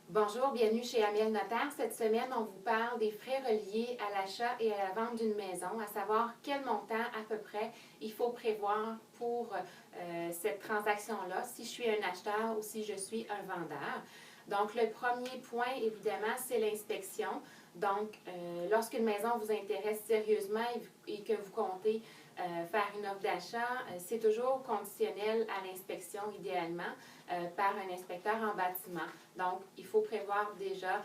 Bonjour, bienvenue chez Amiel Notaire. Cette semaine, on vous parle des frais reliés à l'achat et à la vente d'une maison, à savoir quel montant à peu près il faut prévoir pour cette transaction-là, si je suis un acheteur ou si je suis un vendeur. Donc, le premier point, évidemment, c'est l'inspection. Donc, lorsqu'une maison vous intéresse sérieusement et que vous comptez faire une offre d'achat, c'est toujours conditionnel à l'inspection, idéalement, par un inspecteur en bâtiment. Donc, il faut prévoir déjà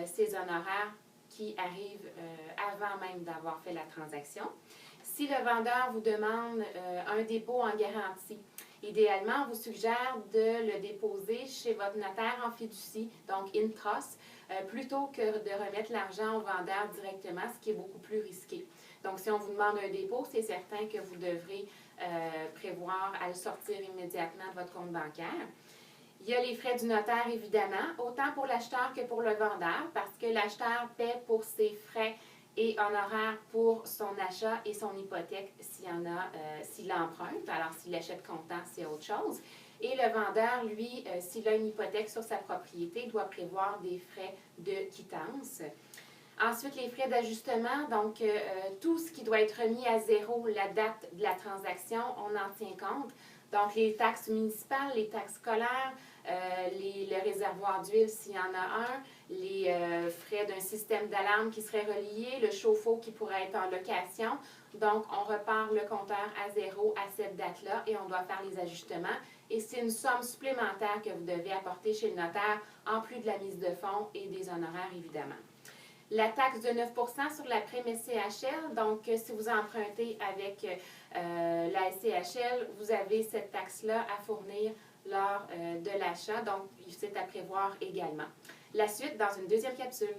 ces honoraires qui arrivent avant même d'avoir fait la transaction. Si le vendeur vous demande un dépôt en garantie, idéalement, on vous suggère de le déposer chez votre notaire en fiducie, donc in trust, plutôt que de remettre l'argent au vendeur directement, ce qui est beaucoup plus risqué. Donc, si on vous demande un dépôt, c'est certain que vous devrez prévoir à le sortir immédiatement de votre compte bancaire. Il y a les frais du notaire, évidemment, autant pour l'acheteur que pour le vendeur, parce que l'acheteur paie pour ses frais et honoraires pour son achat et son hypothèque s'il emprunte. Alors, s'il achète comptant, c'est autre chose. Et le vendeur, lui, s'il a une hypothèque sur sa propriété, doit prévoir des frais de quittance. Ensuite, les frais d'ajustement, donc tout ce qui doit être remis à zéro la date de la transaction, on en tient compte. Donc, les taxes municipales, les taxes scolaires, le réservoir d'huile s'il y en a un, les frais d'un système d'alarme qui serait relié, le chauffe-eau qui pourrait être en location. Donc, on repart le compteur à zéro à cette date-là et on doit faire les ajustements. Et c'est une somme supplémentaire que vous devez apporter chez le notaire, en plus de la mise de fonds et des honoraires, évidemment. La taxe de 9 sur la prime SCHL, donc si vous empruntez avec la SCHL, vous avez cette taxe-là à fournir lors de l'achat, donc c'est à prévoir également. La suite dans une deuxième capsule.